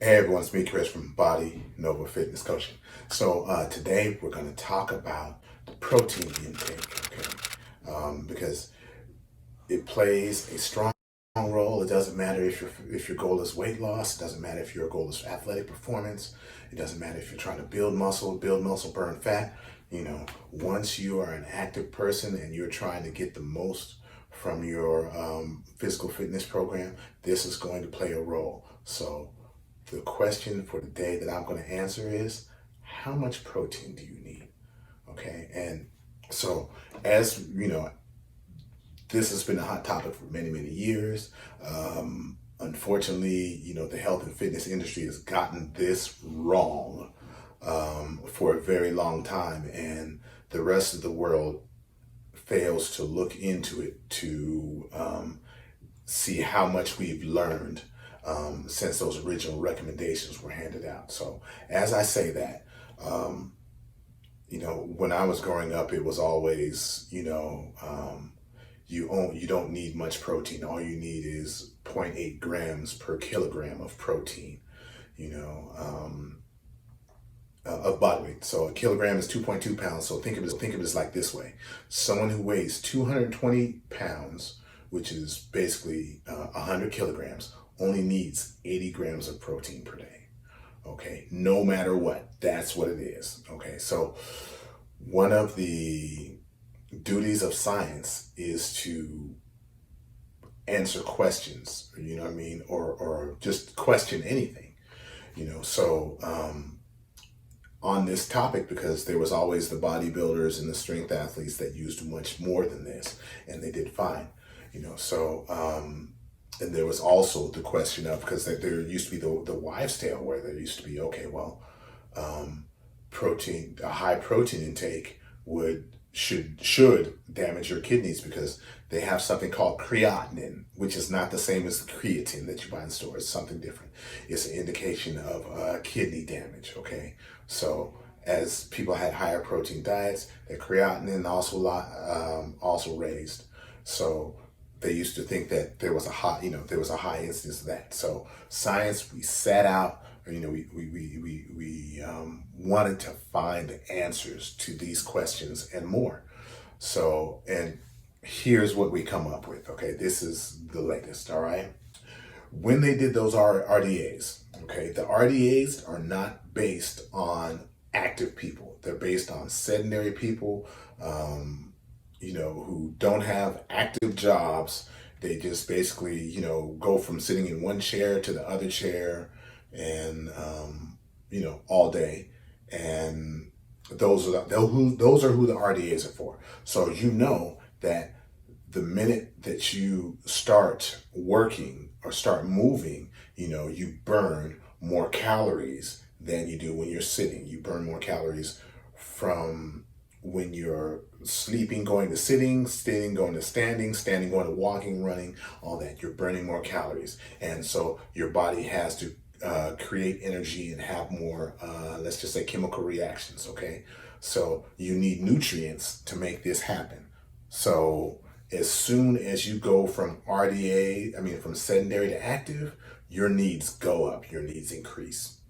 Hey everyone, it's me, Chris from Body Nova Fitness Coaching. So today we're going to talk about the protein intake, okay? Because it plays a strong role. It doesn't matter if your goal is weight loss. It doesn't matter if your goal is athletic performance. It doesn't matter if you're trying to build muscle, burn fat. Once you are an active person and you're trying to get the most from your physical fitness program, this is going to play a role. So the question for the day that I'm going to answer is, how much protein do you need? Okay. And so, as you know, this has been a hot topic for many, many years. Unfortunately, the health and fitness industry has gotten this wrong for a very long time, and the rest of the world fails to look into it to see how much we've learned since those original recommendations were handed out. So as I say that, when I was growing up, it was always, you don't need much protein. All you need is zero point 0.8 grams per kilogram of protein, of body weight. So a kilogram is 2.2 pounds. So think of it like this way. Someone who weighs 220 pounds, which is basically 100 kilograms, only needs 80 grams of protein per day. Okay, no matter what, that's what it is. Okay, so one of the duties of science is to answer questions, or just question anything, so on this topic, because there was always the bodybuilders and the strength athletes that used much more than this, and they did fine, and there was also the question of, because there used to be the wives' tale, where there used to be, okay, well, a high protein intake should damage your kidneys, because they have something called creatinine, which is not the same as the creatine that you buy in the store. It's something different. It's an indication of kidney damage. Okay, so as people had higher protein diets, their creatinine also raised. So they used to think that there was a high incidence of that. So science, we set out, we wanted to find the answers to these questions and more. So, and here's what we come up with. Okay, this is the latest. All right. When they did those RDAs, okay, the RDAs are not based on active people. They're based on sedentary people, who don't have active jobs. They just basically, go from sitting in one chair to the other chair, and all day. And those are who the RDAs are for. So that the minute that you start working or start moving, you burn more calories than you do when you're sitting. You burn more calories from when you're sleeping, going to sitting, going to standing, going to walking, running, all that. You're burning more calories. And so your body has to create energy and have more, let's just say, chemical reactions, okay? So you need nutrients to make this happen. So as soon as you go from from sedentary to active, your needs go up, your needs increase.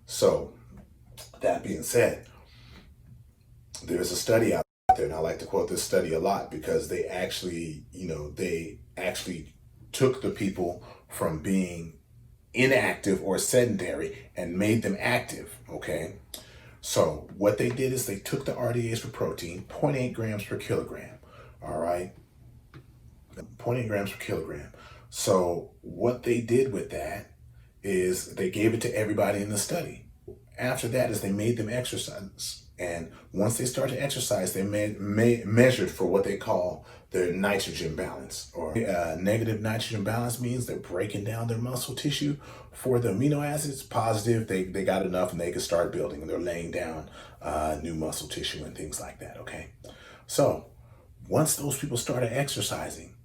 So that being said, there's a study out there, and I like to quote this study a lot, because they actually took the people from being inactive or sedentary and made them active, okay? So what they did is they took the RDAs for protein, 0.8 grams per kilogram, all right? 0.8 grams per kilogram. So what they did with that is they gave it to everybody in the study. After that is they made them exercise. And once they start to exercise, they measured for what they call their nitrogen balance, or negative nitrogen balance means they're breaking down their muscle tissue for the amino acids. Positive, they got enough and they can start building, and they're laying down new muscle tissue and things like that, okay? So once those people started exercising,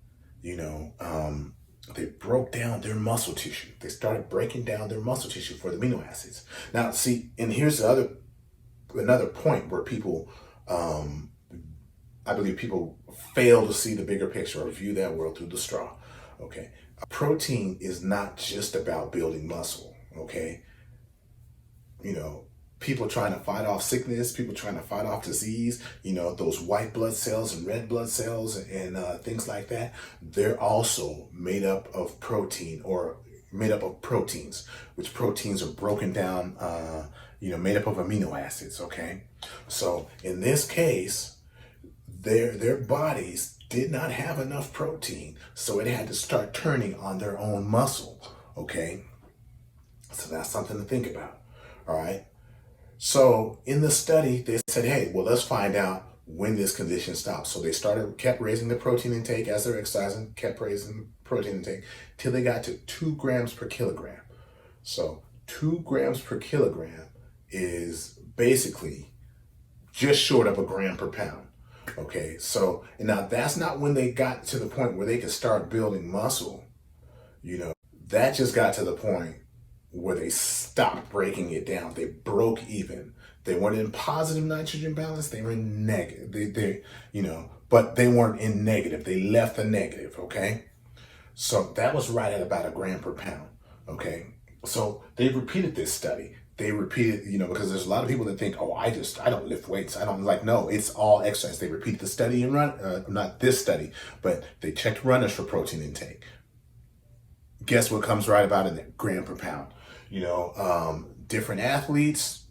they broke down their muscle tissue. They started breaking down their muscle tissue for the amino acids. Now, see, and here's another point where people, I believe people fail to see the bigger picture or view that world through the straw. Okay, protein is not just about building muscle. Okay, you know, people trying to fight off sickness, people trying to fight off disease, those white blood cells and red blood cells and things like that, they're also made up of protein, or made up of proteins, which proteins are broken down, made up of amino acids. Okay, so in this case, their bodies did not have enough protein, so it had to start turning on their own muscle. Okay, so that's something to think about. All right. So in the study, they said, hey, well, let's find out when this condition stops. So they kept raising the protein intake as they're exercising, kept raising protein intake till they got to 2 grams per kilogram. So 2 grams per kilogram is basically just short of a gram per pound. Okay, so and now that's not when they got to the point where they could start building muscle. That just got to the point where they stopped breaking it down. They broke even. They weren't in positive nitrogen balance. They were in negative. But they weren't in negative. They left the negative. Okay, so that was right at about a gram per pound. Okay, so they repeated this study. They repeated, because there's a lot of people that think, oh, I don't lift weights. I don't no, it's all exercise. They repeat the study and not this study, but they checked runners for protein intake. Guess what comes right about in there? Gram per pound. Different athletes,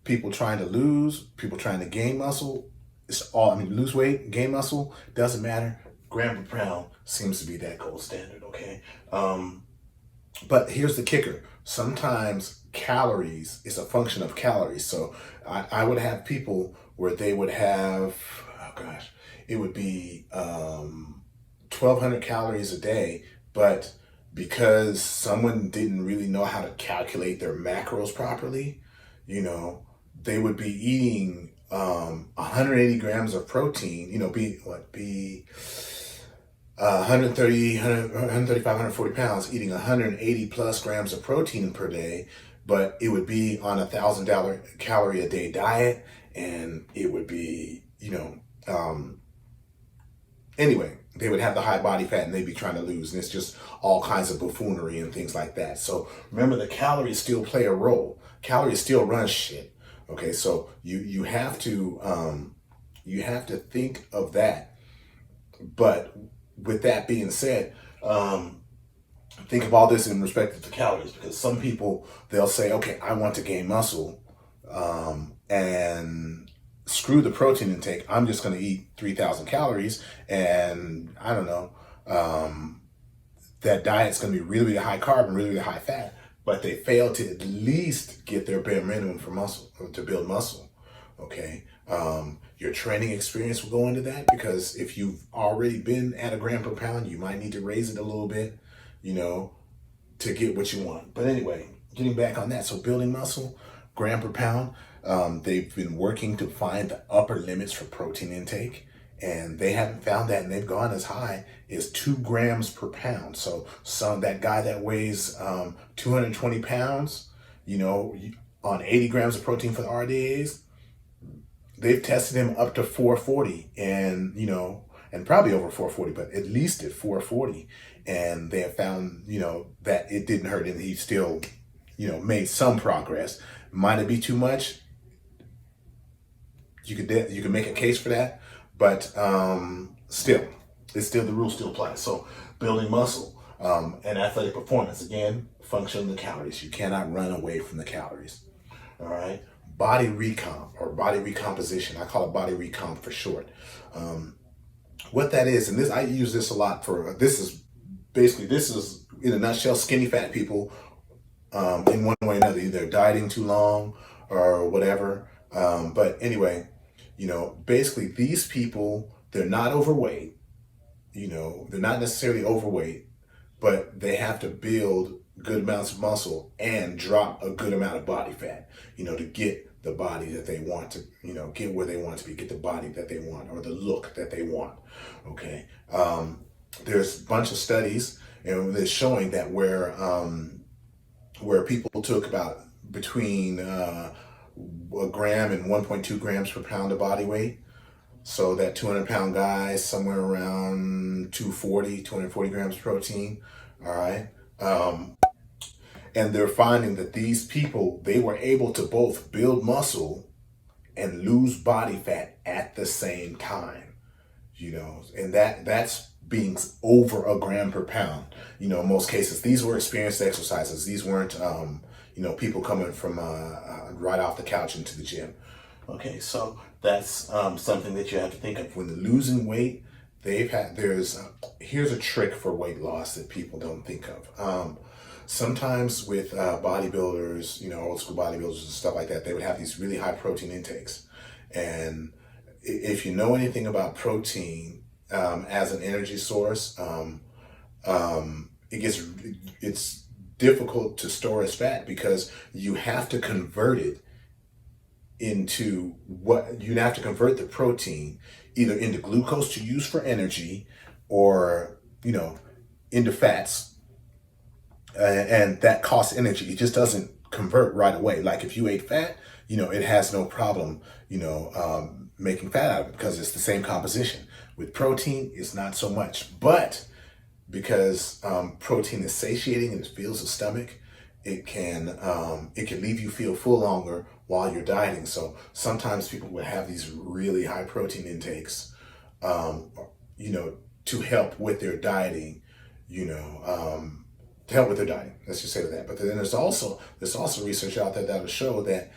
people trying to lose, people trying to gain muscle. It's all, lose weight, gain muscle, doesn't matter. Gram per pound seems to be that gold standard, okay? But here's the kicker. Sometimes calories is a function of calories. So I would have people where they would have, it would be 1,200 calories a day, but because someone didn't really know how to calculate their macros properly, they would be eating 180 grams of protein, be 130, 135, 140 pounds, eating 180 plus grams of protein per day, but it would be on 1,000 calorie a day diet, and it would be, anyway, they would have the high body fat and they'd be trying to lose, and it's just all kinds of buffoonery and things like that. So remember, the calories still play a role. Calories still run shit. Okay, so you have to think of that. But with that being said, think of all this in respect to calories, because some people, they'll say, okay, I want to gain muscle, and screw the protein intake. I'm just going to eat 3,000 calories, and I don't know, that diet's going to be really, really high carb and really, really high fat, but they fail to at least get their bare minimum for muscle, to build muscle. Okay. Your training experience will go into that, because if you've already been at a gram per pound, you might need to raise it a little bit, to get what you want. But anyway, getting back on that. So building muscle, gram per pound, they've been working to find the upper limits for protein intake, and they haven't found that, and they've gone as high as 2 grams per pound. So that guy that weighs 220 pounds, on 80 grams of protein for the RDAs, they've tested him up to 440, and and probably over 440, but at least at 440, and they have found that it didn't hurt, and he still made some progress. Might it be too much? You could make a case for that, but still, the rule still applies. So building muscle and athletic performance, again, function of the calories. You cannot run away from the calories. All right. Body recomp, or body recomposition. I call it body recomp for short. What that is, and I use this a lot for, this is in a nutshell, skinny fat people, in one way or another, either dieting too long or whatever. But anyway, basically these people, they're not overweight, they're not necessarily overweight, but they have to build good amounts of muscle and drop a good amount of body fat, to get the body that they want to, get where they want to be, get the body that they want, or the look that they want. Okay. There's a bunch of studies, and they're showing that where people took about between a gram and 1.2 grams per pound of body weight. So that 200-pound guy is somewhere around 240 grams protein. All right. And they're finding that these people, they were able to both build muscle and lose body fat at the same time, and that's being over a gram per pound. In most cases, these were experienced exercises. These weren't, people coming from right off the couch into the gym. Okay, so that's something that you have to think of when losing weight. Here's a trick for weight loss that people don't think of. Sometimes with bodybuilders, old school bodybuilders and stuff like that, they would have these really high protein intakes. And if you know anything about protein as an energy source, it's difficult to store as fat because you have to convert it you have to convert the protein either into glucose to use for energy or, into fats. And that costs energy. It just doesn't convert right away. Like if you ate fat, it has no problem, making fat out of it because it's the same composition. With protein, it's not so much. But because protein is satiating and it fills the stomach, it can leave you feel full longer while you're dieting. So sometimes people would have these really high protein intakes, to help with their dieting, to help with their dieting. Let's just say that. But then there's also research out there that will show that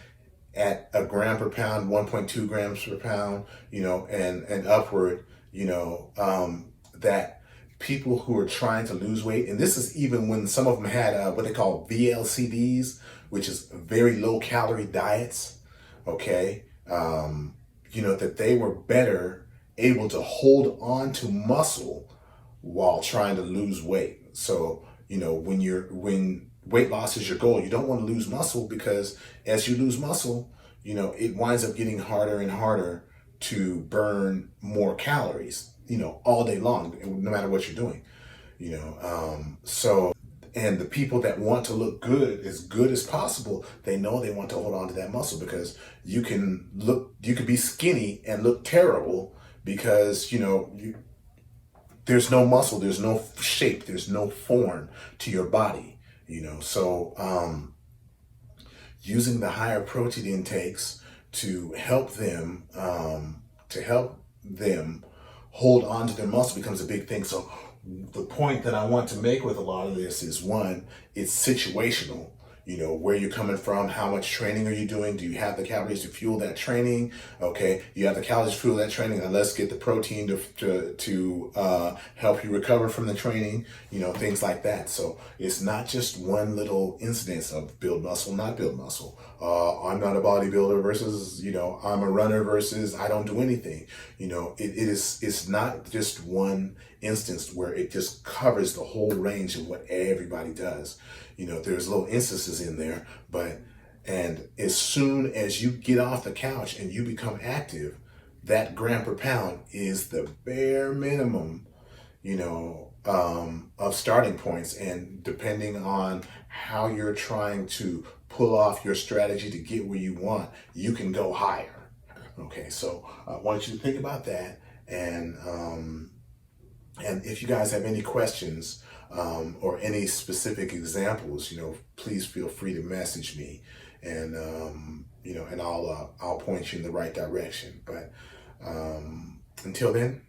at a gram per pound, 1.2 grams per pound, and upward, that people who are trying to lose weight, and this is even when some of them had what they call VLCDs, which is very low calorie diets, okay, that they were better able to hold on to muscle while trying to lose weight. So, when weight loss is your goal, you don't want to lose muscle because as you lose muscle, it winds up getting harder and harder to burn more calories, all day long, no matter what you're doing, and the people that want to look good as possible, they know they want to hold on to that muscle because you can be skinny and look terrible because, there's no muscle, there's no shape, there's no form to your body, so using the higher protein intakes to help them hold on to their muscle becomes a big thing. So the point that I want to make with a lot of this is, one, it's situational. Where you're coming from, how much training are you doing? Do you have the calories to fuel that training? Okay, you have the calories to fuel that training, and let's get the protein to help you recover from the training, things like that. So it's not just one little incidence of build muscle, not build muscle. I'm not a bodybuilder versus, I'm a runner versus I don't do anything. It's not just one instance where it just covers the whole range of what everybody does. There's little instances in there, and as soon as you get off the couch and you become active, that gram per pound is the bare minimum, of starting points. And depending on how you're trying to pull off your strategy to get where you want, you can go higher. Okay, so I want you to think about that. And if you guys have any questions, or any specific examples, please feel free to message me, and and I'll point you in the right direction. But until then,